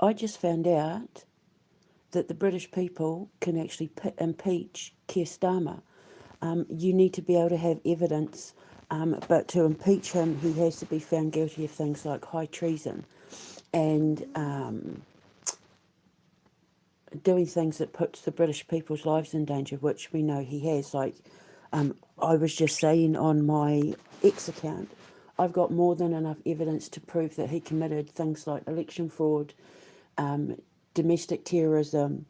I just found out that the British people can actually impeach Keir Starmer. You need to be able to have evidence, but to impeach him, he has to be found guilty of things like high treason and doing things that puts the British people's lives in danger, which we know he has. Like I was just saying on my X account, I've got more than enough evidence to prove that he committed things like election fraud, domestic terrorism,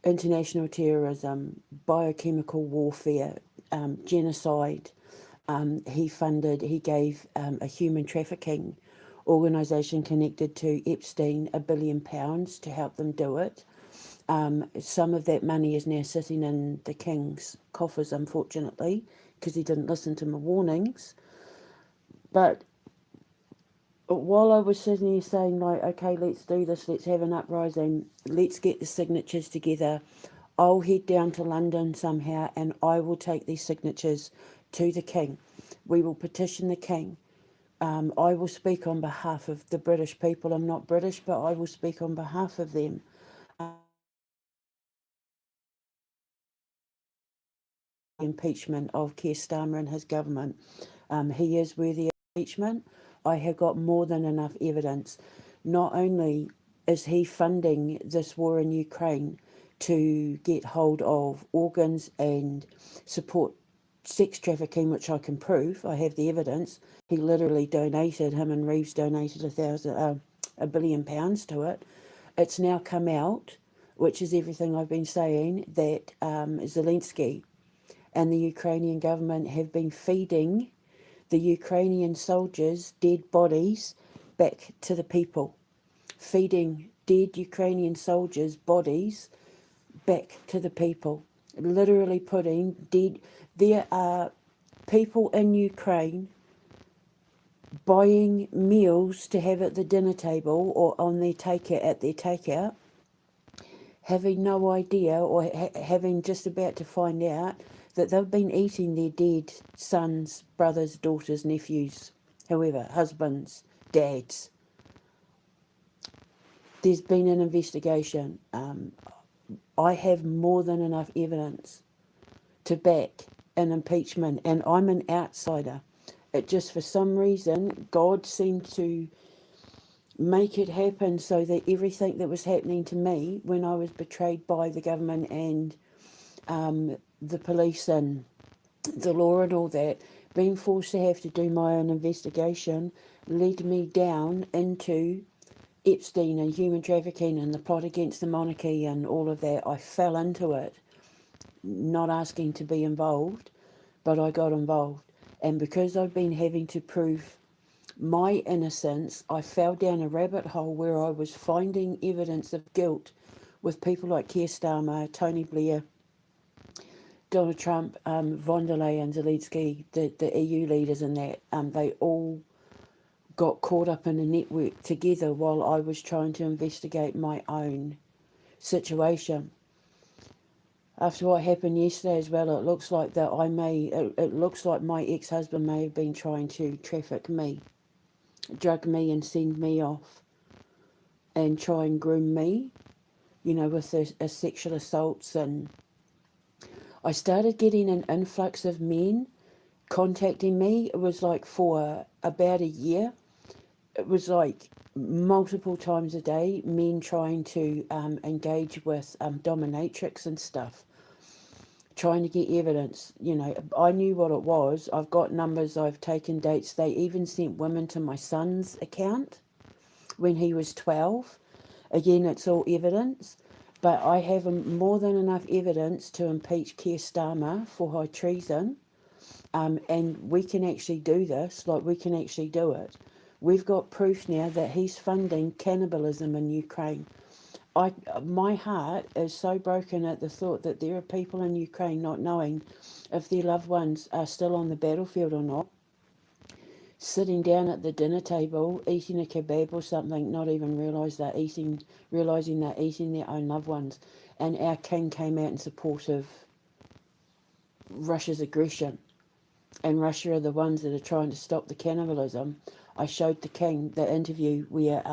international terrorism, biochemical warfare, genocide. He gave a human trafficking organisation connected to Epstein £1 billion to help them do it. Some of that money is now sitting in the King's coffers, unfortunately, because he didn't listen to my warnings. But while I was sitting here saying, like, okay, let's do this, let's have an uprising, let's get the signatures together, I'll head down to London somehow and I will take these signatures to the King. We will petition the King. I will speak on behalf of the British people. I'm not British, but I will speak on behalf of them. Impeachment of Keir Starmer and his government. He is worthy of impeachment. I have got more than enough evidence. Not only is he funding this war in Ukraine to get hold of organs and support sex trafficking, which I can prove. I have the evidence. He literally donated. Him and Reeves donated £1 billion to it. It's now come out, which is everything I've been saying, that Zelensky and the Ukrainian government have been feeding the Ukrainian soldiers' dead bodies back to the people, feeding dead Ukrainian soldiers' bodies back to the people, literally putting dead. There are people in Ukraine buying meals to have at the dinner table or on their at their takeout, having no idea or having just about to find out that they've been eating their dead sons, brothers, daughters, nephews, whoever, husbands, dads. There's been an investigation. I have more than enough evidence to back an impeachment, and I'm an outsider. It just, for some reason, God seemed to make it happen so that everything that was happening to me when I was betrayed by the government and the police and the law and all that, being forced to have to do my own investigation, led me down into Epstein and human trafficking and the plot against the monarchy and all of that. I fell into it, not asking to be involved, but I got involved. And because I've been having to prove my innocence, I fell down a rabbit hole where I was finding evidence of guilt with people like Keir Starmer, Tony Blair, Donald Trump, von der Leyen, Zelensky, the EU leaders and that. They all got caught up in a network together while I was trying to investigate my own situation. After what happened yesterday as well, it looks like that it looks like my ex-husband may have been trying to traffic me, drug me and send me off and try and groom me, with a sexual assaults. And I started getting an influx of men contacting me. It was like for about a year. It was like multiple times a day, men trying to engage with dominatrix and stuff, trying to get evidence. I knew what it was. I've got numbers, I've taken dates. They even sent women to my son's account when he was 12. Again, it's all evidence. But I have more than enough evidence to impeach Keir Starmer for high treason. And we can actually do this, we can actually do it. We've got proof now that he's funding cannibalism in Ukraine. My heart is so broken at the thought that there are people in Ukraine not knowing if their loved ones are still on the battlefield or not, sitting down at the dinner table, eating a kebab or something, not even realising they're eating their own loved ones. And our king came out in support of Russia's aggression. And Russia are the ones that are trying to stop the cannibalism. I showed the king the interview where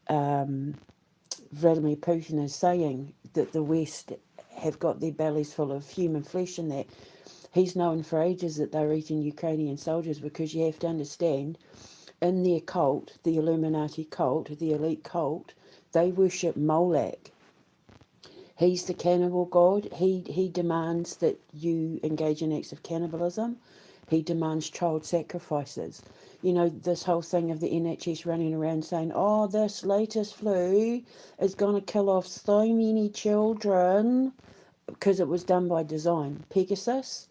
Vladimir Putin is saying that the West have got their bellies full of human flesh, and that he's known for ages that they're eating Ukrainian soldiers, because you have to understand, in their cult, the Illuminati cult, the elite cult, they worship Molech. He's the cannibal god. He demands that you engage in acts of cannibalism. He demands child sacrifices. You know, this whole thing of the NHS running around saying, oh, this latest flu is going to kill off so many children, because it was done by design. Pegasus,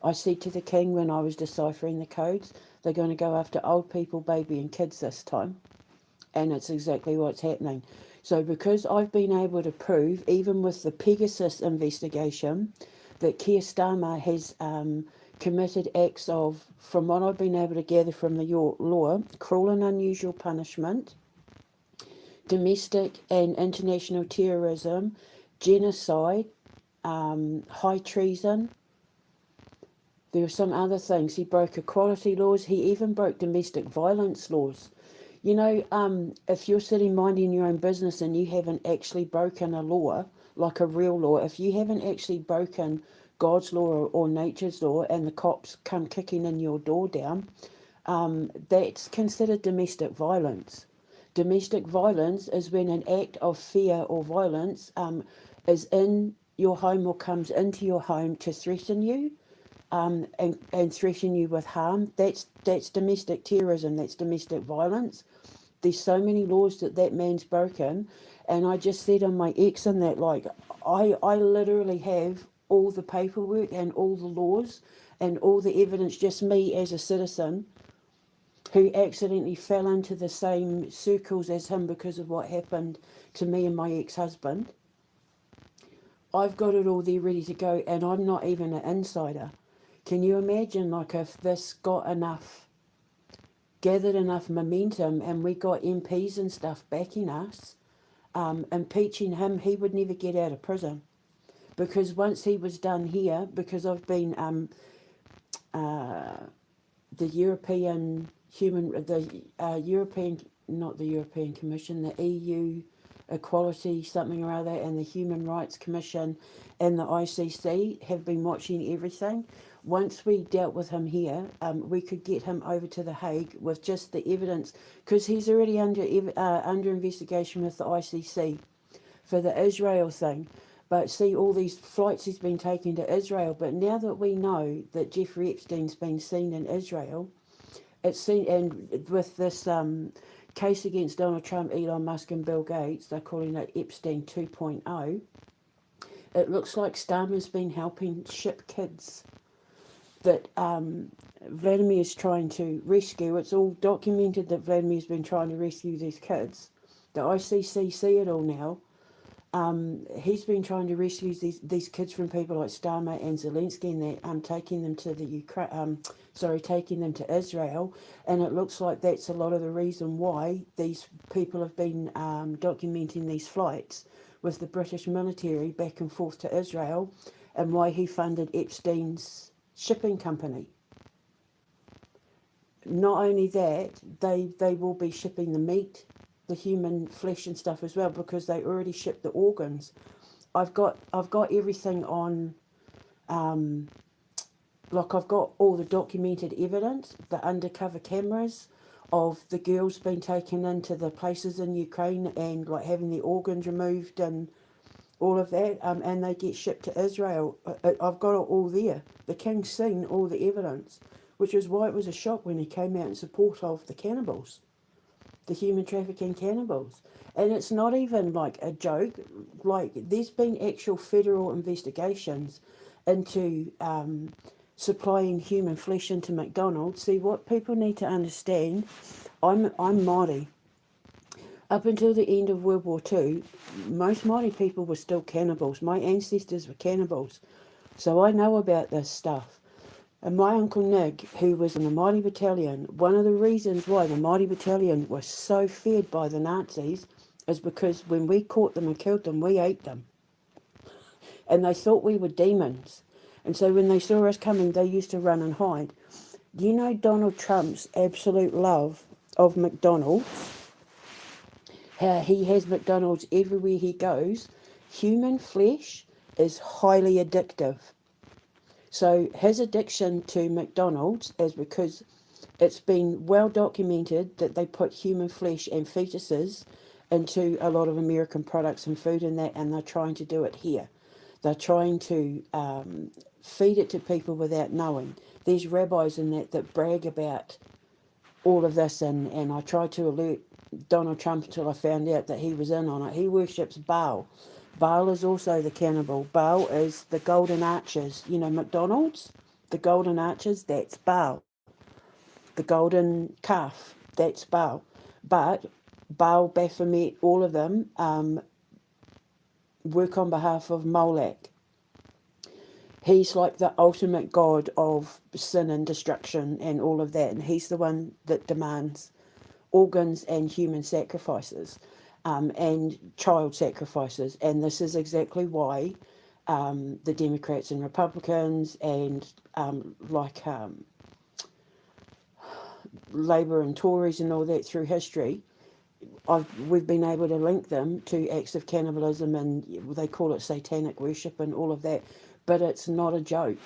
I said to the king when I was deciphering the codes, they're going to go after old people, baby and kids this time. And it's exactly what's happening. So because I've been able to prove, even with the Pegasus investigation, that Keir Starmer has committed acts of, from what I've been able to gather from the law, cruel and unusual punishment, domestic and international terrorism, genocide, high treason. There were some other things. He broke equality laws. He even broke domestic violence laws. You know, if you're sitting minding your own business and you haven't actually broken a law, like a real law, if you haven't actually broken God's law or nature's law, and the cops come kicking in your door down, that's considered domestic violence. Domestic violence is when an act of fear or violence is in your home or comes into your home to threaten you, and threaten you with harm. That's domestic terrorism. That's domestic violence. There's so many laws that man's broken, and I just said on my ex in that, like, I literally have all the paperwork and all the laws and all the evidence, just me as a citizen who accidentally fell into the same circles as him because of what happened to me and my ex-husband. I've got it all there ready to go, and I'm not even an insider. Can you imagine, like, if this gathered enough momentum and we got MPs and stuff backing us, impeaching him, he would never get out of prison. Because once he was done here, because I've been the European not the European Commission, the EU Equality something or other, and the Human Rights Commission and the ICC have been watching everything. Once we dealt with him here, we could get him over to The Hague with just the evidence, because he's already under investigation with the ICC for the Israel thing. But see, all these flights he's been taking to Israel. But now that we know that Jeffrey Epstein's been seen in Israel, it's seen, and with this case against Donald Trump, Elon Musk and Bill Gates, they're calling it Epstein 2.0. It looks like Starmer's been helping ship kids that Vladimir is trying to rescue. It's all documented that Vladimir's been trying to rescue these kids. The ICC see it all now. He's been trying to rescue these kids from people like Starmer and Zelensky, and they're taking them to taking them to Israel, and it looks like that's a lot of the reason why these people have been documenting these flights with the British military back and forth to Israel, and why he funded Epstein's shipping company. Not only that, they will be shipping the meat, the human flesh and stuff as well, because they already ship the organs. I've got everything on, like, I've got all the documented evidence, the undercover cameras of the girls being taken into the places in Ukraine and like having their organs removed and all of that, and they get shipped to Israel. I've got it all there. The king's seen all the evidence, which is why it was a shock when he came out in support of the cannibals, the human trafficking cannibals. And it's not even like a joke. Like, there's been actual federal investigations into supplying human flesh into McDonald's. See, what people need to understand, I'm Māori. Up until the end of World War II, most Māori people were still cannibals. My ancestors were cannibals. So I know about this stuff. And my Uncle Nick, who was in the Māori Battalion, one of the reasons why the Māori Battalion was so feared by the Nazis is because when we caught them and killed them, we ate them. And they thought we were demons. And so when they saw us coming, they used to run and hide. Do you know Donald Trump's absolute love of McDonald's? How he has McDonald's everywhere he goes. Human flesh is highly addictive. So his addiction to McDonald's is because it's been well documented that they put human flesh and fetuses into a lot of American products and food and that, and they're trying to do it here. They're trying to feed it to people without knowing. There's rabbis in that brag about all of this, and I tried to alert Donald Trump until I found out that he was in on it. He worships Baal. Baal is also the cannibal. Baal is the golden arches. You know, McDonald's, the golden arches, that's Baal. The golden calf, that's Baal. But Baal, Baphomet, all of them work on behalf of Molech. He's like the ultimate god of sin and destruction and all of that, and he's the one that demands organs and human sacrifices and child sacrifices. And this is exactly why the Democrats and Republicans and Labour and Tories and all that through history, we've been able to link them to acts of cannibalism, and they call it satanic worship and all of that. But it's not a joke.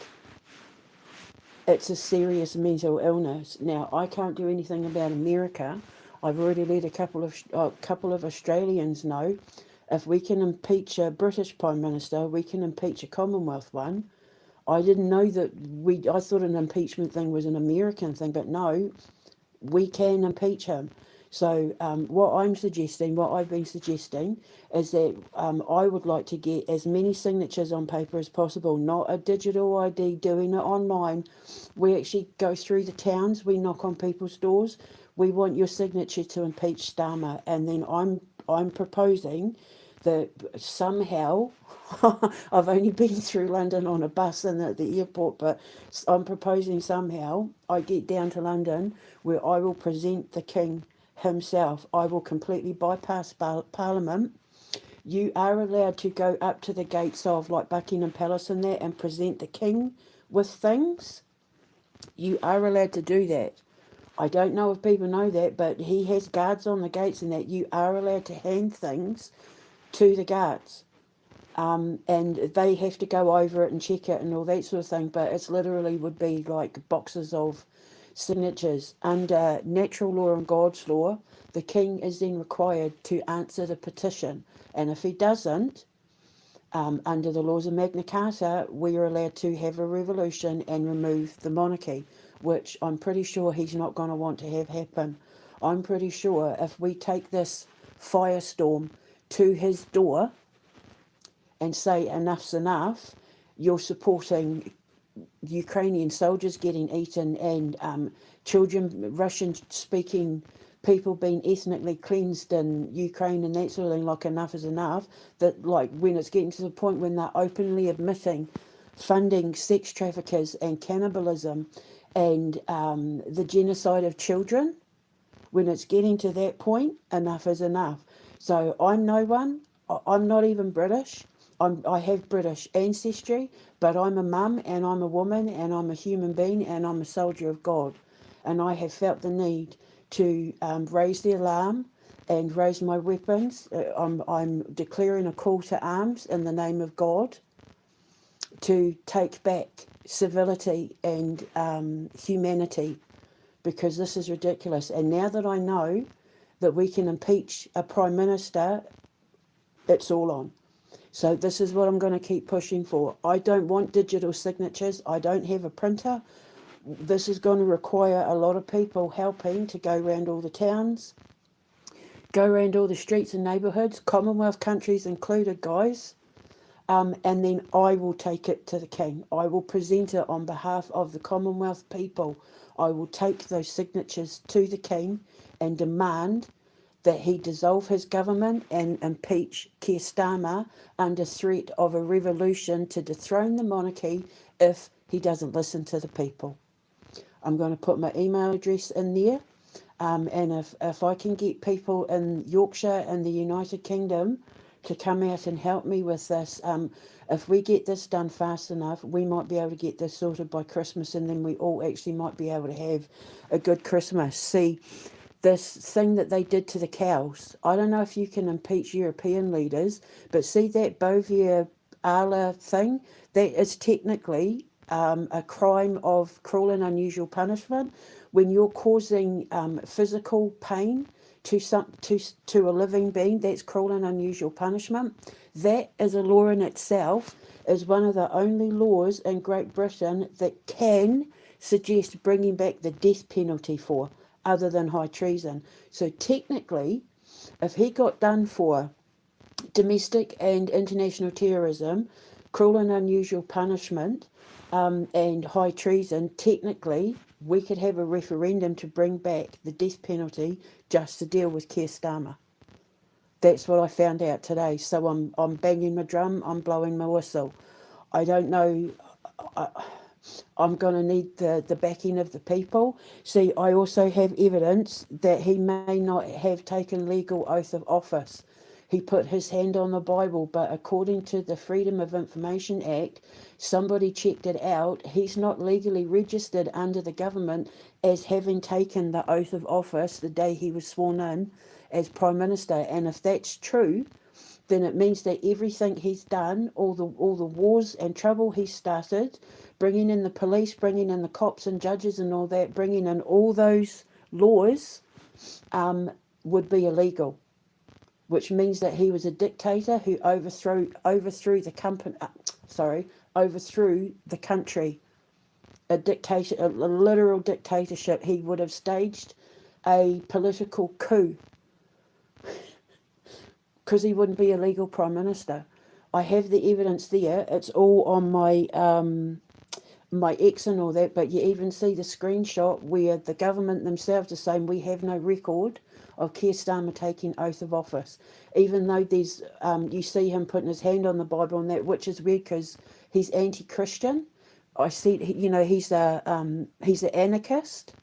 It's a serious mental illness. Now, I can't do anything about America. I've already let a couple of Australians know if we can impeach a British Prime Minister, we can impeach a Commonwealth one. I didn't know that I thought an impeachment thing was an American thing, but no, we can impeach him. So what I've been suggesting is that I would like to get as many signatures on paper as possible, not a digital ID, doing it online. We actually go through the towns, we knock on people's doors. We want your signature to impeach Starmer, and then I'm proposing that somehow, I've only been through London on a bus and at the airport, but I'm proposing somehow I get down to London where I will present the King himself. I will completely bypass Parliament. You are allowed to go up to the gates of like Buckingham Palace and that and present the King with things. You are allowed to do that. I don't know if people know that, but he has guards on the gates and that you are allowed to hand things to the guards. And they have to go over it and check it and all that sort of thing, but it's literally would be like boxes of signatures. Under natural law and God's law, the King is then required to answer the petition, and if he doesn't, under the laws of Magna Carta, we are allowed to have a revolution and remove the monarchy, which I'm pretty sure he's not going to want to have happen. I'm pretty sure if we take this firestorm to his door and say enough's enough, you're supporting Ukrainian soldiers getting eaten and children, Russian-speaking people being ethnically cleansed in Ukraine and that sort of thing, like enough is enough, that like when it's getting to the point when they're openly admitting funding sex traffickers and cannibalism and the genocide of children, when it's getting to that point, enough is enough. So I'm no one, I'm not even British. I have British ancestry, but I'm a mum and I'm a woman and I'm a human being and I'm a soldier of God. And I have felt the need to raise the alarm and raise my weapons. I'm declaring a call to arms in the name of God to take back civility and humanity, because this is ridiculous. And now that I know that we can impeach a Prime Minister, it's all on. So this is what I'm going to keep pushing for. I don't want digital signatures. I don't have a printer. This is going to require a lot of people helping to go around all the towns, go around all the streets and neighbourhoods, Commonwealth countries included, guys. And then I will take it to the King. I will present it on behalf of the Commonwealth people. I will take those signatures to the King and demand that he dissolve his government and impeach Keir Starmer under threat of a revolution to dethrone the monarchy if he doesn't listen to the people. I'm going to put my email address in there. And if I can get people in Yorkshire and the United Kingdom to come out and help me with this. If we get this done fast enough, we might be able to get this sorted by Christmas, and then we all actually might be able to have a good Christmas. See, this thing that they did to the cows, I don't know if you can impeach European leaders, but see that Bovia Ala thing, that is technically a crime of cruel and unusual punishment. When you're causing physical pain to a living being, that's cruel and unusual punishment. That is a law in itself, is one of the only laws in Great Britain that can suggest bringing back the death penalty for, other than high treason. So technically, if he got done for domestic and international terrorism, cruel and unusual punishment, and high treason, technically, we could have a referendum to bring back the death penalty just to deal with Keir Starmer. That's what I found out today. So I'm banging my drum, I'm blowing my whistle. I don't know. I'm going to need the backing of the people. See, I also have evidence that he may not have taken legal oath of office. He put his hand on the Bible, but according to the Freedom of Information Act, somebody checked it out. He's not legally registered under the government as having taken the oath of office the day he was sworn in as Prime Minister. And if that's true, then it means that everything he's done, all the wars and trouble he started, bringing in the police, bringing in the cops and judges and all that, bringing in all those laws, would be illegal, which means that he was a dictator who overthrew the company. Overthrew the country. A literal dictatorship. He would have staged a political coup because he wouldn't be a legal prime minister. I have the evidence there. It's all on my X and all that, but you even see the screenshot where the government themselves are saying we have no record of Keir Starmer taking oath of office, even though there's you see him putting his hand on the Bible and that, which is weird because he's anti-Christian. I see, he's an anarchist.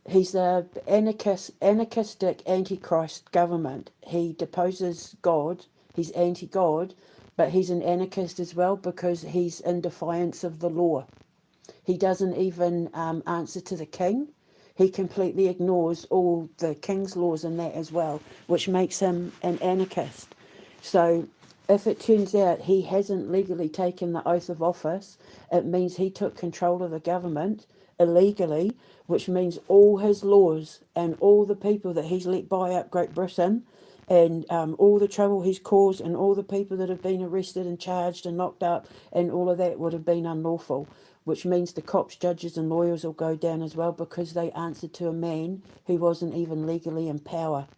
He's a anarchistic antichrist government. He deposes God. He's anti-God, but he's an anarchist as well because he's in defiance of the law. He doesn't even answer to the king. He completely ignores all the king's laws and that as well, which makes him an anarchist. So if it turns out he hasn't legally taken the oath of office, it means he took control of the government illegally, which means all his laws and all the people that he's let buy up Great Britain and all the trouble he's caused and all the people that have been arrested and charged and locked up and all of that would have been unlawful, which means the cops, judges and lawyers will go down as well because they answered to a man who wasn't even legally in power.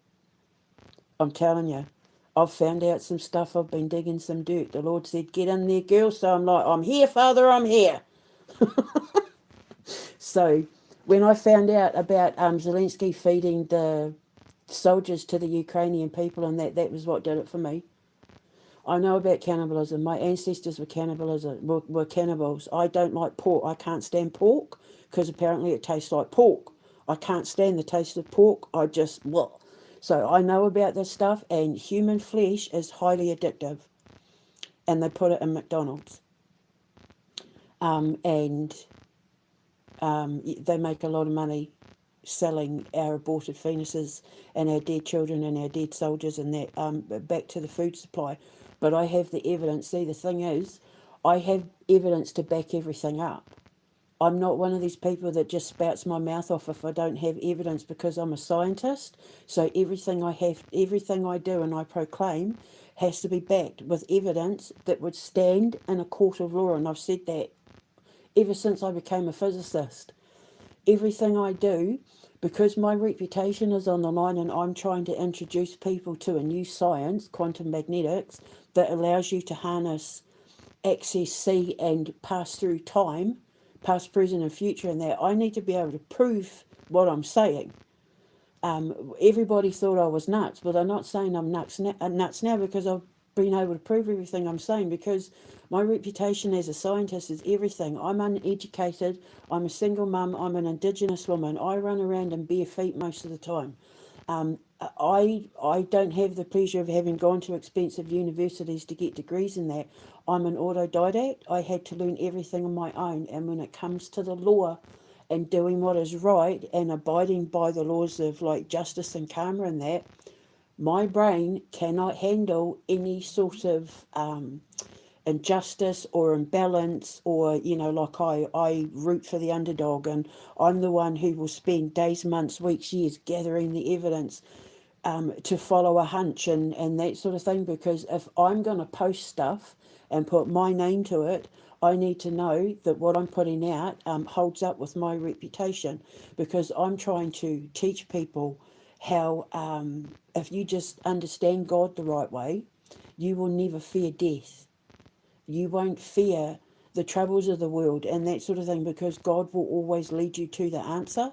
I'm telling you. I've found out some stuff. I've been digging some dirt. The Lord said, get in there, girl. So I'm like, I'm here, Father, I'm here. So when I found out about Zelensky feeding the soldiers to the Ukrainian people and that was what did it for me. I know about cannibalism. My ancestors were cannibals. I don't like pork. I can't stand pork because apparently it tastes like pork. I can't stand the taste of pork. I just, well. So I know about this stuff, and human flesh is highly addictive. And they put it in McDonald's. And they make a lot of money selling our aborted fetuses and our dead children and our dead soldiers and that back to the food supply. But I have the evidence. See, the thing is, I have evidence to back everything up. I'm not one of these people that just spouts my mouth off if I don't have evidence because I'm a scientist. So everything I do and I proclaim has to be backed with evidence that would stand in a court of law. And I've said that ever since I became a physicist. Everything I do, because my reputation is on the line and I'm trying to introduce people to a new science, quantum magnetics, that allows you to harness, access, see and pass through time, past, present and future, and that I need to be able to prove what I'm saying. Everybody thought I was nuts, but I'm not saying I'm nuts now because I've been able to prove everything I'm saying, because my reputation as a scientist is everything. I'm uneducated, I'm a single mum, I'm an Indigenous woman, I run around in bare feet most of the time. I don't have the pleasure of having gone to expensive universities to get degrees in that. I'm an autodidact. I had to learn everything on my own. And when it comes to the law and doing what is right and abiding by the laws of like justice and karma and that, my brain cannot handle any sort of injustice or imbalance, or like I root for the underdog, and I'm the one who will spend days, months, weeks, years gathering the evidence to follow a hunch and that sort of thing, because if I'm going to post stuff and put my name to it, I need to know that what I'm putting out holds up with my reputation, because I'm trying to teach people how if you just understand God the right way, you will never fear death. You won't fear the troubles of the world and that sort of thing, because God will always lead you to the answer.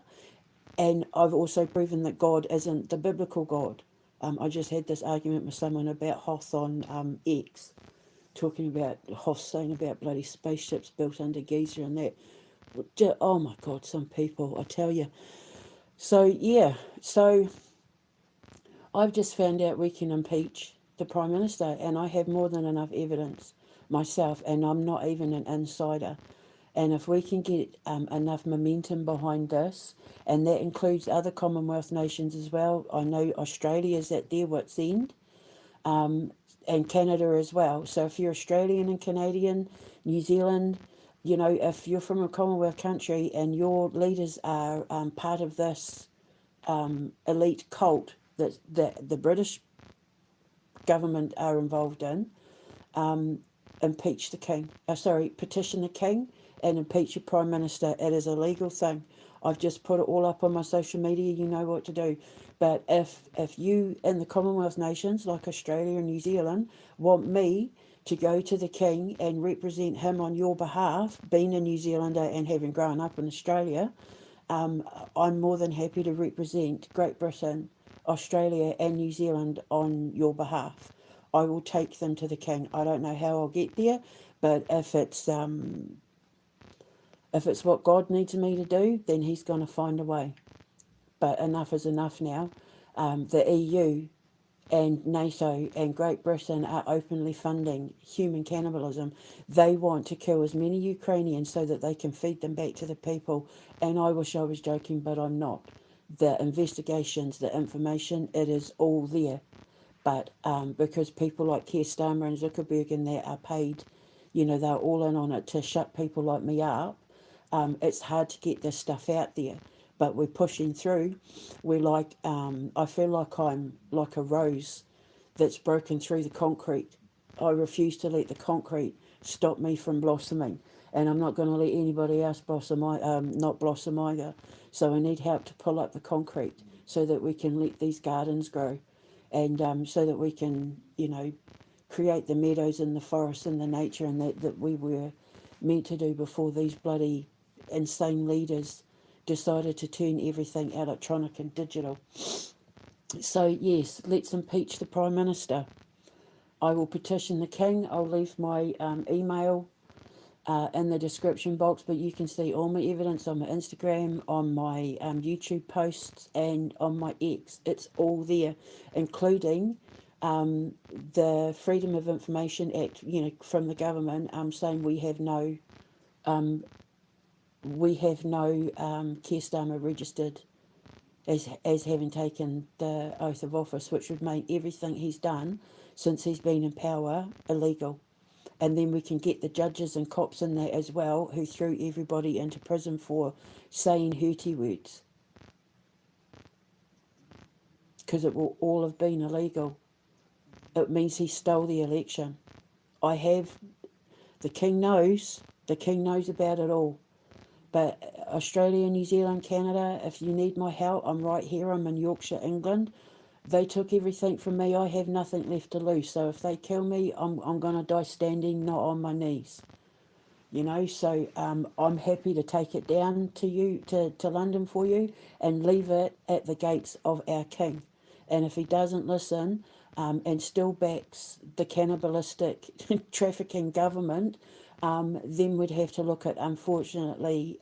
And I've also proven that God isn't the biblical God. I just had this argument with someone about Hoth on X, talking about Hoth saying about bloody spaceships built under Giza and that. Oh my God, some people, I tell you. So, yeah, so I've just found out we can impeach the Prime Minister, and I have more than enough evidence myself, and I'm not even an insider. And if we can get enough momentum behind this, and that includes other Commonwealth nations as well, I know Australia's at their wits' end, and Canada as well. So if you're Australian and Canadian, New Zealand, if you're from a Commonwealth country and your leaders are part of this elite cult that the British government are involved in, impeach the king. Petition the king and impeach your prime minister. It is a legal thing. I've just put it all up on my social media. You know what to do. But if you in the Commonwealth nations like Australia and New Zealand want me to go to the king and represent him on your behalf, being a New Zealander and having grown up in Australia, I'm more than happy to represent Great Britain, Australia, and New Zealand on your behalf. I will take them to the king. I don't know how I'll get there, but if it's what God needs me to do, then He's going to find a way. But enough is enough now. The EU and NATO and Great Britain are openly funding human cannibalism. They want to kill as many Ukrainians so that they can feed them back to the people. And I wish I was joking, but I'm not. The investigations, the information, it is all there. But because people like Keir Starmer and Zuckerberg and that are paid, they're all in on it to shut people like me up, it's hard to get this stuff out there. But we're pushing through. We're like, I feel like I'm like a rose that's broken through the concrete. I refuse to let the concrete stop me from blossoming. And I'm not going to let anybody else blossom, not blossom either. So I need help to pull up the concrete so that we can let these gardens grow, and so that we can, create the meadows and the forests and the nature and that we were meant to do before these bloody insane leaders decided to turn everything electronic and digital. So yes, let's impeach the Prime Minister. I will petition the King. I'll leave my email in the description box, but you can see all my evidence on my Instagram, on my YouTube posts, and on my X. It's all there, including the Freedom of Information Act, from the government, saying we have no Keir Starmer registered as having taken the oath of office, which would make everything he's done since he's been in power illegal. And then we can get the judges and cops in there as well, who threw everybody into prison for saying hurty words, because it will all have been illegal. It means he stole the election. The King knows about it all. But Australia, New Zealand, Canada, if you need my help, I'm right here. I'm in Yorkshire, England. They took everything from me. I have nothing left to lose. So if they kill me, I'm going to die standing, not on my knees. So I'm happy to take it down to you, to London for you, and leave it at the gates of our King. And if he doesn't listen and still backs the cannibalistic trafficking government, then we'd have to look at, unfortunately,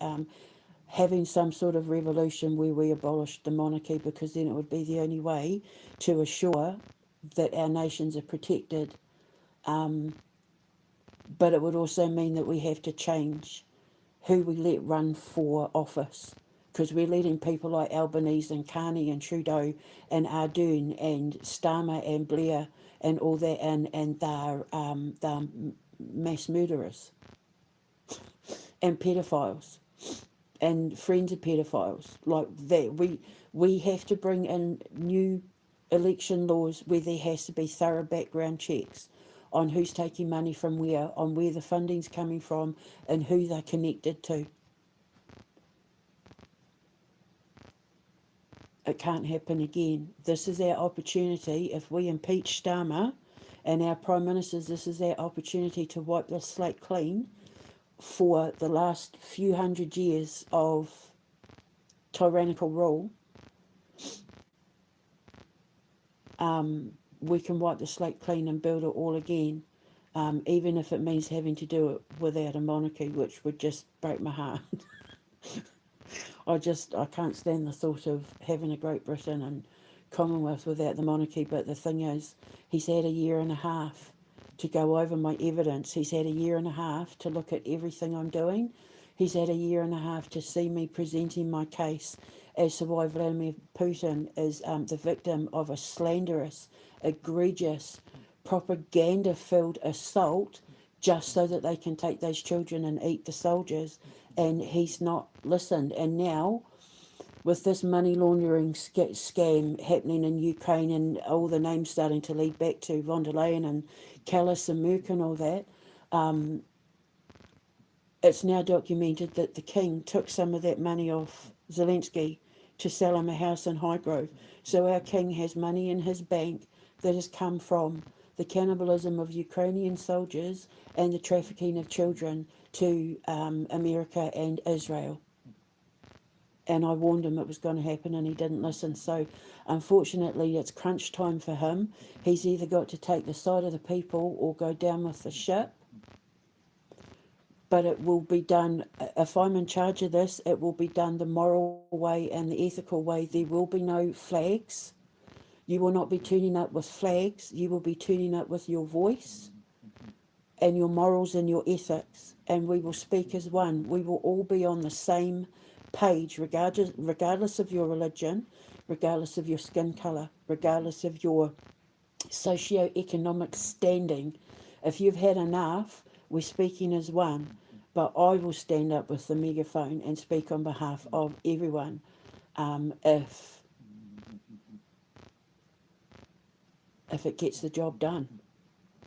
having some sort of revolution where we abolished the monarchy, because then it would be the only way to assure that our nations are protected. But it would also mean that we have to change who we let run for office, because we're letting people like Albanese and Carney and Trudeau and Ardern and Starmer and Blair and all that, and they're mass murderers and pedophiles and friends of pedophiles like that. We have to bring in new election laws where there has to be thorough background checks on who's taking money from where, on where the funding's coming from, and who they're connected to. It can't happen again. This is our opportunity. If we impeach Starmer and our Prime Ministers, this is our opportunity to wipe the slate clean for the last few hundred years of tyrannical rule. We can wipe the slate clean and build it all again, even if it means having to do it without a monarchy, which would just break my heart. I can't stand the thought of having a Great Britain and Commonwealth without the monarchy. But the thing is, he's had a year and a half to go over my evidence. He's had a year and a half to look at everything I'm doing. He's had a year and a half to see me presenting my case as to why Vladimir Putin is the victim of a slanderous, egregious, propaganda-filled assault, just so that they can take those children and eat the soldiers. And he's not listened. And now, with this money laundering scam happening in Ukraine, and all the names starting to lead back to von der Leyen and Callas and Merck and all that, it's now documented that the king took some of that money off Zelensky to sell him a house in Highgrove. So our king has money in his bank that has come from the cannibalism of Ukrainian soldiers and the trafficking of children to America and Israel. And I warned him it was going to happen, and he didn't listen. So unfortunately, it's crunch time for him. He's either got to take the side of the people or go down with the ship. But it will be done, if I'm in charge of this, it will be done the moral way and the ethical way. There will be no flags. You will not be turning up with flags. You will be turning up with your voice and your morals and your ethics. And we will speak as one. We will all be on the same page, regardless of your religion, regardless of your skin colour, regardless of your socio-economic standing. If you've had enough, we're speaking as one. But I will stand up with the megaphone and speak on behalf of everyone. If it gets the job done,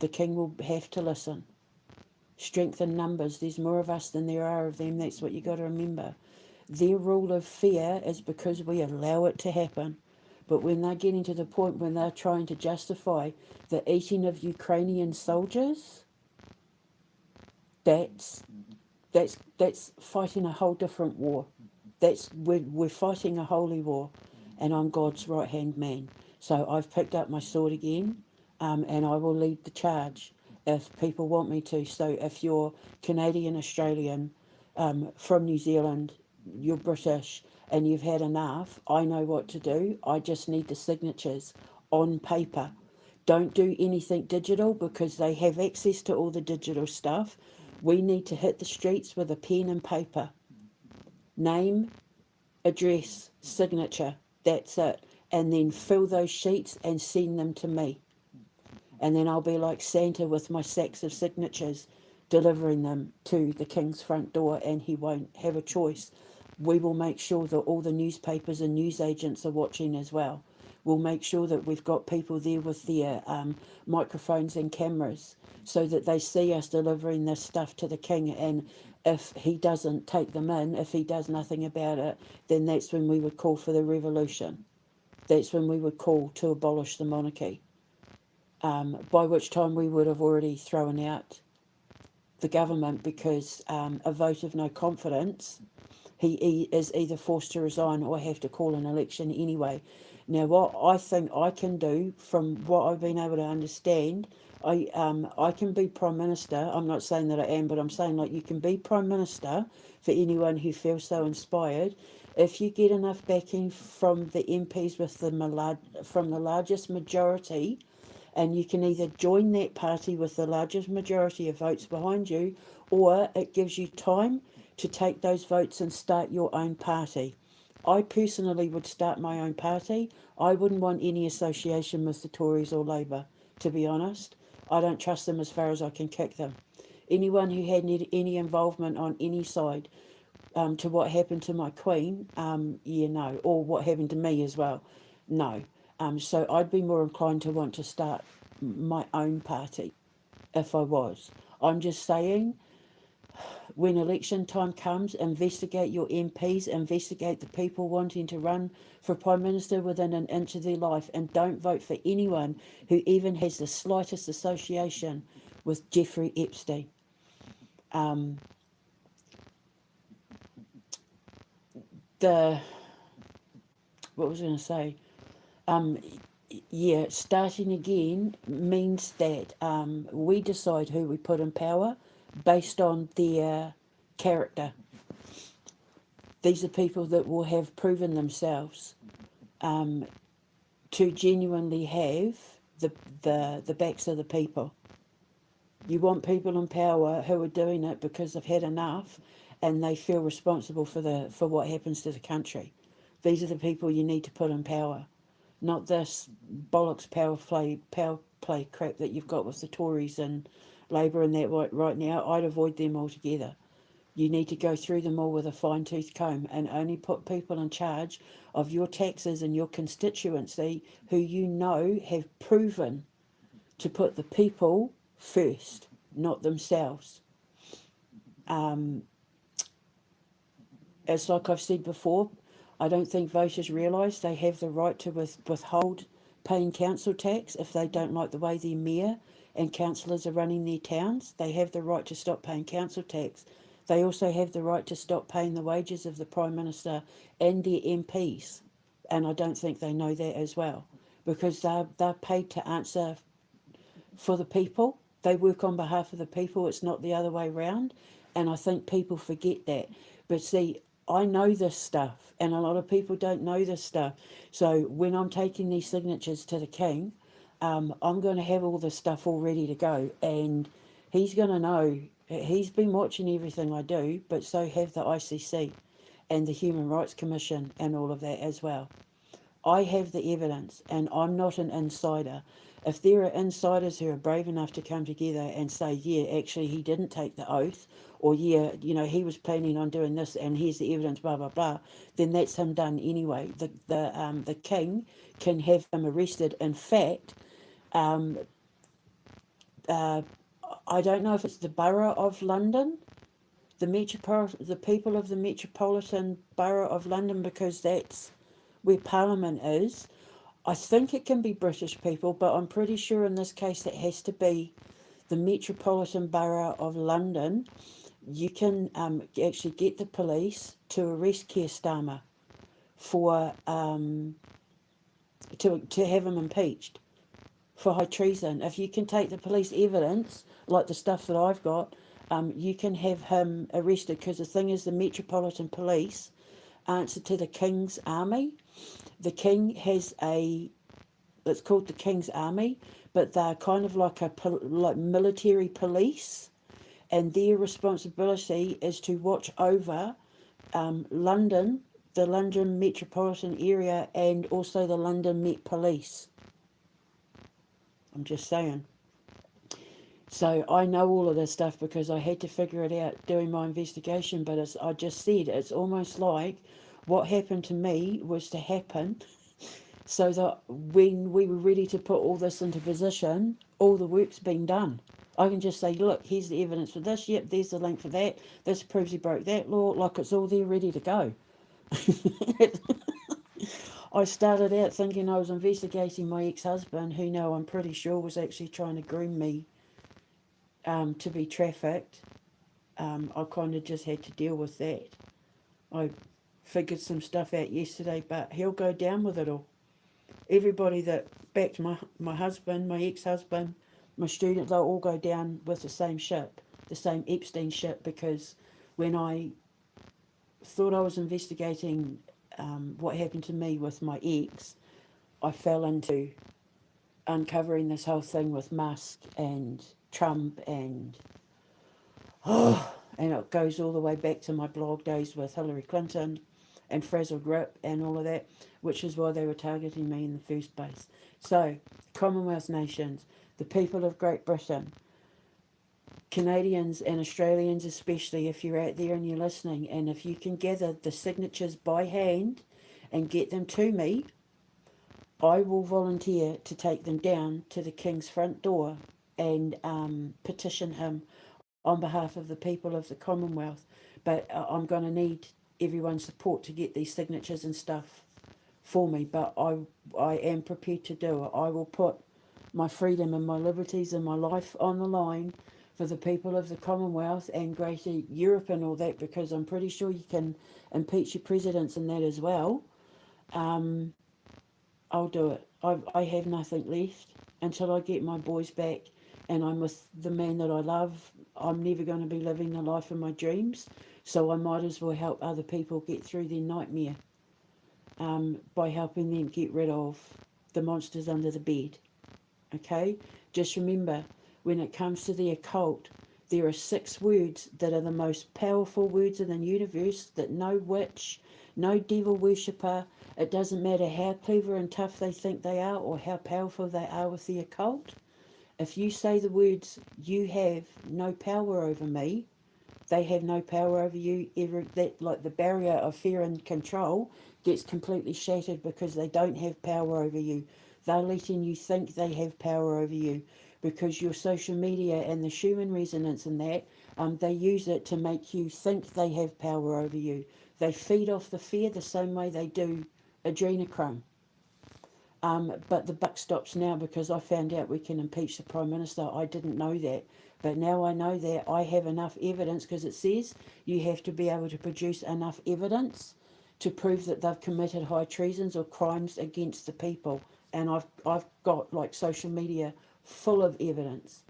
the king will have to listen. Strength in numbers. There's more of us than there are of them. That's what you got to remember. Their rule of fear is because we allow it to happen. But when they're getting to the point when they're trying to justify the eating of Ukrainian soldiers, that's fighting a whole different war. We're fighting a holy war, and I'm God's right hand man. So I've picked up my sword again, and I will lead the charge if people want me to. So if you're Canadian, Australian, from New Zealand, you're British, and you've had enough, I know what to do. I just need the signatures on paper. Don't do anything digital, because they have access to all the digital stuff. We need to hit the streets with a pen and paper. Name, address, signature. That's it. And then fill those sheets and send them to me. And then I'll be like Santa with my sacks of signatures, delivering them to the king's front door, and he won't have a choice. We will make sure that all the newspapers and news agents are watching as well. We'll make sure that we've got people there with their microphones and cameras, so that they see us delivering this stuff to the king. And if he doesn't take them in, if he does nothing about it, then that's when we would call for the revolution. That's when we would call to abolish the monarchy, by which time we would have already thrown out the government, because a vote of no confidence, he is either forced to resign or have to call an election anyway. Now, what I think I can do, from what I've been able to understand, I can be Prime Minister. I'm not saying that I am, but I'm saying like you can be Prime Minister for anyone who feels so inspired. If you get enough backing from the MPs with from the largest majority, and you can either join that party with the largest majority of votes behind you, or it gives you time to take those votes and start your own party. I personally would start my own party. I wouldn't want any association with the Tories or Labour, to be honest. I don't trust them as far as I can kick them. Anyone who had any involvement on any side to what happened to my Queen, yeah, no, or what happened to me as well, no. So I'd be more inclined to want to start my own party if I was. I'm just saying, when election time comes, investigate your MPs, investigate the people wanting to run for Prime Minister within an inch of their life, and don't vote for anyone who even has the slightest association with Jeffrey Epstein. Um, the what was I going to say? Um, yeah, starting again means that we decide who we put in power based on their character. These are people that will have proven themselves um, to genuinely have the, the backs of the people. You want people in power who are doing it because they've had enough and they feel responsible for what happens to the country. These are the people you need to put in power, not this bollocks power play crap that you've got with the Tories and Labour and that right now. I'd avoid them altogether. You need to go through them all with a fine tooth comb and only put people in charge of your taxes and your constituency who you know have proven to put the people first, not themselves. Um, it's like I've said before, I don't think voters realise they have the right to withhold paying council tax if they don't like the way their mayor and councillors are running their towns. They have the right to stop paying council tax. They also have the right to stop paying the wages of the Prime Minister and their MPs. And I don't think they know that as well, because they're paid to answer for the people. They work on behalf of the people. It's not the other way round. And I think people forget that. But see, I know this stuff, and a lot of people don't know this stuff. So when I'm taking these signatures to the King, I'm going to have all this stuff all ready to go. And he's going to know, he's been watching everything I do, but so have the ICC and the Human Rights Commission and all of that as well. I have the evidence, and I'm not an insider. If there are insiders who are brave enough to come together and say, yeah, actually, he didn't take the oath, or yeah, he was planning on doing this, and here's the evidence, blah blah blah, then that's him done anyway. The king can have him arrested. In fact, um, uh, I don't know if it's the borough of London, the people of the Metropolitan Borough of London, because that's where Parliament is. I think it can be British people, but I'm pretty sure in this case it has to be the Metropolitan Borough of London. You can actually get the police to arrest Keir Starmer for to have him impeached for high treason. If you can take the police evidence, like the stuff that I've got, you can have him arrested, because the thing is, the Metropolitan Police answer to the King's Army. The King has it's called the King's Army, but they're kind of like like military police, and their responsibility is to watch over London, the London metropolitan area, and also the London Met Police. I'm just saying. So I know all of this stuff because I had to figure it out doing my investigation, but I just said it's almost like what happened to me was to happen so that when we were ready to put all this into position, all the work's been done. I can just say, look, here's the evidence for this, yep, there's the link for that, this proves he broke that law, like it's all there ready to go. I started out thinking I was investigating my ex-husband, who now I'm pretty sure was actually trying to groom me to be trafficked. I kind of just had to deal with that. I figured some stuff out yesterday, but he'll go down with it all. Everybody that backed my husband, my ex-husband, My students, they'll all go down with the same ship, the same Epstein ship, because when I thought I was investigating what happened to me with my ex, I fell into uncovering this whole thing with Musk and Trump and it goes all the way back to my blog days with Hillary Clinton and Frazzled Rip and all of that, which is why they were targeting me in the first place. So, Commonwealth nations, the people of Great Britain, Canadians and Australians especially, if you're out there and you're listening, and if you can gather the signatures by hand and get them to me, I will volunteer to take them down to the King's front door and petition him on behalf of the people of the Commonwealth. But I'm going to need everyone's support to get these signatures and stuff for me. But I am prepared to do it. I will put my freedom and my liberties and my life on the line for the people of the Commonwealth and Greater Europe and all that, because I'm pretty sure you can impeach your presidents and that as well. I'll do it. I have nothing left until I get my boys back and I'm with the man that I love. I'm never going to be living the life of my dreams, so I might as well help other people get through their nightmare by helping them get rid of the monsters under the bed. Okay? Just remember, when it comes to the occult, there are 6 words that are the most powerful words in the universe that no witch, no devil worshipper, it doesn't matter how clever and tough they think they are or how powerful they are with the occult. If you say the words, you have no power over me, they have no power over you. That, like, the barrier of fear and control gets completely shattered because they don't have power over you. They're letting you think they have power over you because your social media and the Schumann resonance and that, they use it to make you think they have power over you. They feed off the fear the same way they do adrenochrome. But the buck stops now because I found out we can impeach the Prime Minister. I didn't know that. But now I know that I have enough evidence, because it says you have to be able to produce enough evidence to prove that they've committed high treasons or crimes against the people. And I've got, like, social media full of evidence.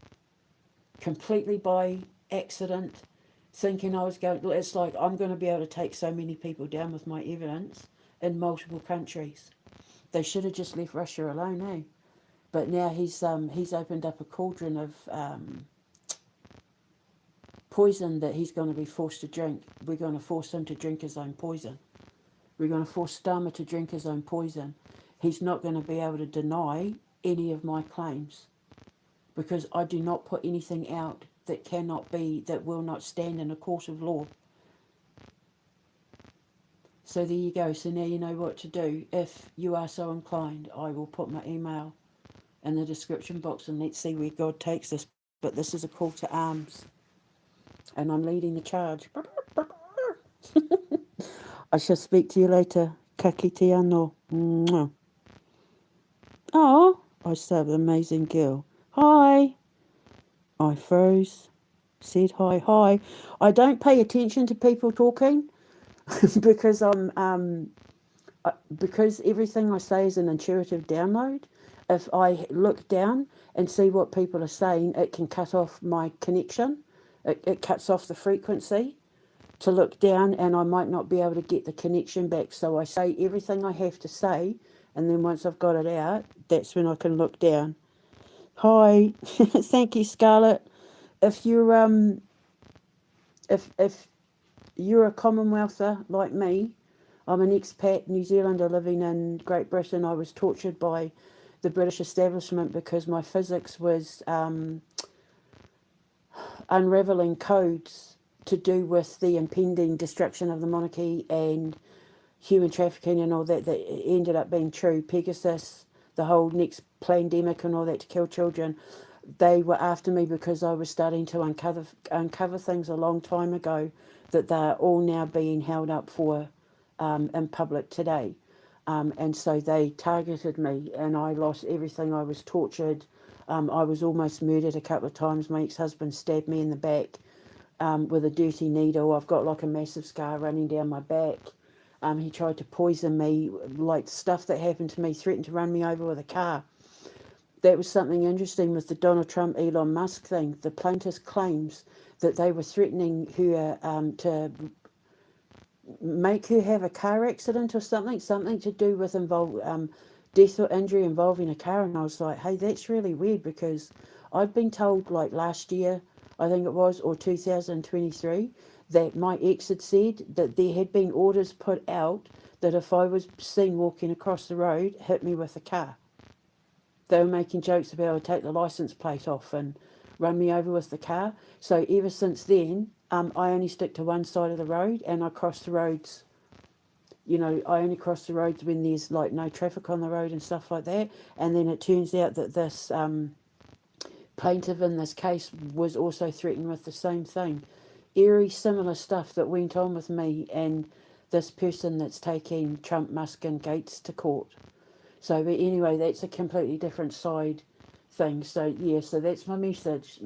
Completely by accident, thinking I was going... It's like I'm going to be able to take so many people down with my evidence in multiple countries. They should have just left Russia alone, eh? But now he's opened up a cauldron of poison that he's going to be forced to drink. We're going to force him to drink his own poison. We're going to force Starmer to drink his own poison. He's not going to be able to deny any of my claims because I do not put anything out that will not stand in a court of law. So there you go. So now you know what to do. If you are so inclined, I will put my email in the description box and let's see where God takes us. But this is a call to arms. And I'm leading the charge. I shall speak to you later. Ka kite anō. Mwah. Oh, I said amazing girl. Hi. I froze. Said hi. I don't pay attention to people talking because because everything I say is an intuitive download. If I look down and see what people are saying, it can cut off my connection. It cuts off the frequency to look down, and I might not be able to get the connection back. So I say everything I have to say, and then once I've got it out, that's when I can look down. Hi. Thank you, Scarlett. If you're if you're a Commonwealther like me, I'm an expat New Zealander living in Great Britain. I was tortured by the British establishment because my physics was unravelling codes to do with the impending destruction of the monarchy and human trafficking and all that ended up being true. Pegasus, the whole next pandemic and all that to kill children. They were after me because I was starting to uncover things a long time ago that they're all now being held up for in public today. And so they targeted me and I lost everything. I was tortured. I was almost murdered a couple of times. My ex-husband stabbed me in the back with a dirty needle. I've got like a massive scar running down my back. He tried to poison me, like stuff that happened to me, threatened to run me over with a car. that was something interesting with the Donald Trump Elon Musk thing. The plaintiff claims that they were threatening her to make her have a car accident or something to do with death or injury involving a car. And I was like, hey, that's really weird, because I'd been told like last year, I think it was, or 2023, that my ex had said that there had been orders put out that if I was seen walking across the road, hit me with a car. They were making jokes about I would take the license plate off and run me over with the car. So ever since then, I only stick to one side of the road, and I cross the roads. I only cross the roads when there's like no traffic on the road and stuff like that. And then it turns out that this plaintiff in this case was also threatened with the same thing. Eerie, similar stuff that went on with me and this person that's taking Trump, Musk, and Gates to court. So, but anyway, that's a completely different side thing. So yeah, so that's my message.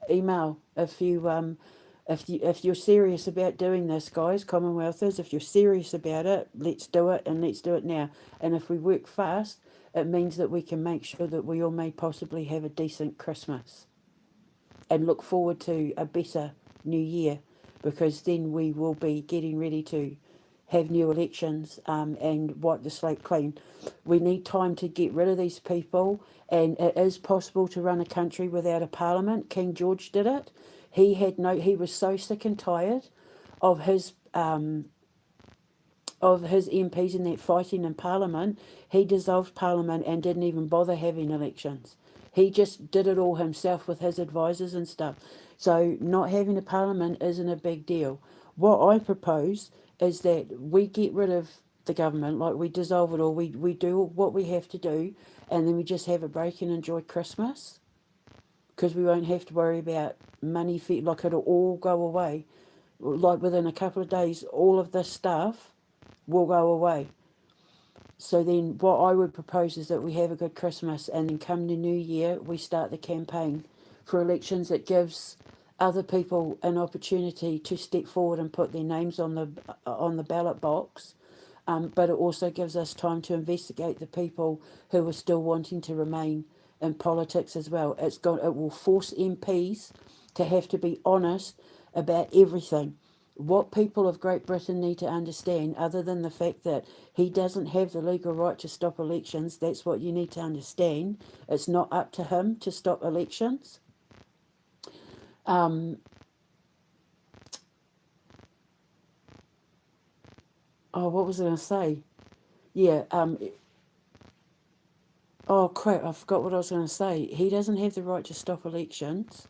Email if you're serious about doing this, guys, Commonwealthers. If you're serious about it, let's do it, and let's do it now. And if we work fast, it means that we can make sure that we all may possibly have a decent Christmas and look forward to a better new year, because then we will be getting ready to have new elections and wipe the slate clean. We need time to get rid of these people, and it is possible to run a country without a parliament. King George did it. He was so sick and tired of his MPs and that fighting in Parliament. He dissolved Parliament and didn't even bother having elections. He just did it all himself with his advisors and stuff. So not having a Parliament isn't a big deal. What I propose is that we get rid of the government, like we dissolve it all, we do what we have to do, and then we just have a break and enjoy Christmas, because we won't have to worry about money, like it'll all go away. Like within a couple of days, all of this stuff will go away. So then what I would propose is that we have a good Christmas, and then come the new year, we start the campaign for elections. It gives other people an opportunity to step forward and put their names on the ballot box. But it also gives us time to investigate the people who are still wanting to remain in politics as well. It will force MPs to have to be honest about everything. What people of Great Britain need to understand, other than the fact that he doesn't have the legal right to stop elections, that's what you need to understand. It's not up to him to stop elections. What was I going to say? Yeah. Oh crap! I forgot what I was going to say. He doesn't have the right to stop elections.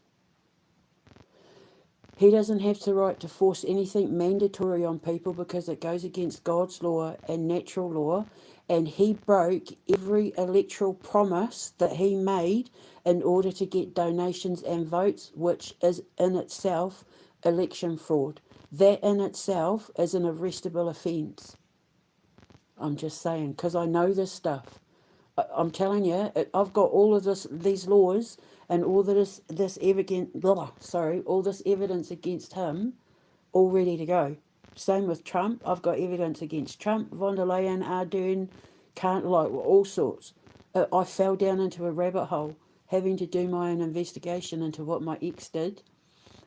He doesn't have the right to force anything mandatory on people, because it goes against God's law and natural law. And he broke every electoral promise that he made in order to get donations and votes, which is in itself election fraud. That in itself is an arrestable offence. I'm just saying, because I know this stuff. I'm telling you, I've got all of these laws, and all this evidence. All this evidence against him, all ready to go. Same with Trump. I've got evidence against Trump, von der Leyen, Ardern, all sorts. I fell down into a rabbit hole, having to do my own investigation into what my ex did,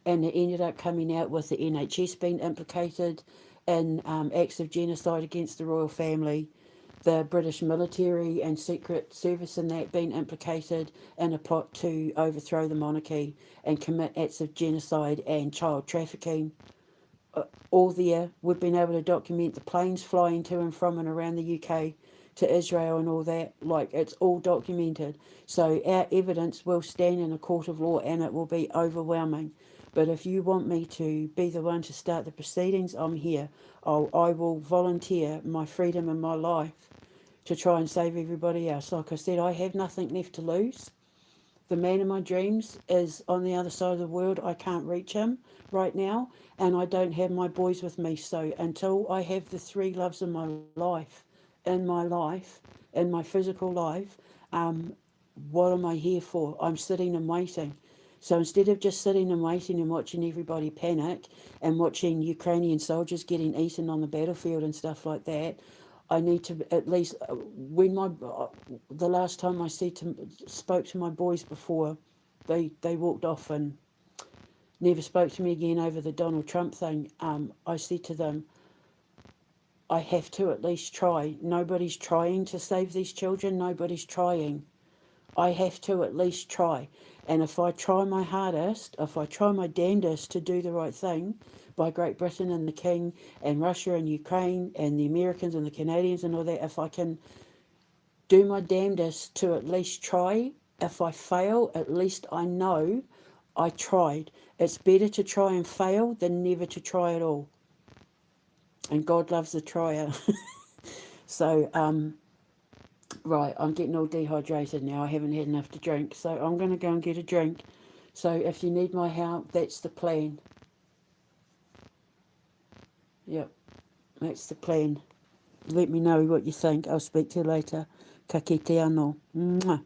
and it ended up coming out with the NHS being implicated in acts of genocide against the royal family, the British military and secret service and that being implicated in a plot to overthrow the monarchy and commit acts of genocide and child trafficking. All there, we've been able to document the planes flying to and from and around the UK to Israel and all that. Like, it's all documented. So our evidence will stand in a court of law, and it will be overwhelming. But if you want me to be the one to start the proceedings, I'm here. I will volunteer my freedom and my life to try and save everybody else. Like I said, I have nothing left to lose. The man of my dreams is on the other side of the world. I can't reach him right now, and I don't have my boys with me. So until I have the three loves of my life, in my physical life, what am I here for? I'm sitting and waiting. So instead of just sitting and waiting and watching everybody panic and watching Ukrainian soldiers getting eaten on the battlefield and stuff like that, I need to at least, when the last time I spoke to my boys before they walked off and never spoke to me again over the Donald Trump thing, I said to them, I have to at least try. Nobody's trying to save these children. Nobody's trying. I have to at least try. And if I try my hardest, if I try my damnedest to do the right thing by Great Britain and the King and Russia and Ukraine and the Americans and the Canadians and all that, if I can do my damnedest to at least try, if I fail, at least I know I tried. It's better to try and fail than never to try at all. And God loves a trier. So, right, I'm getting all dehydrated now. I haven't had enough to drink. So I'm going to go and get a drink. So if you need my help, that's the plan. Yep, that's the plan. Let me know what you think. I'll speak to you later. Ka kite anō. Mwah.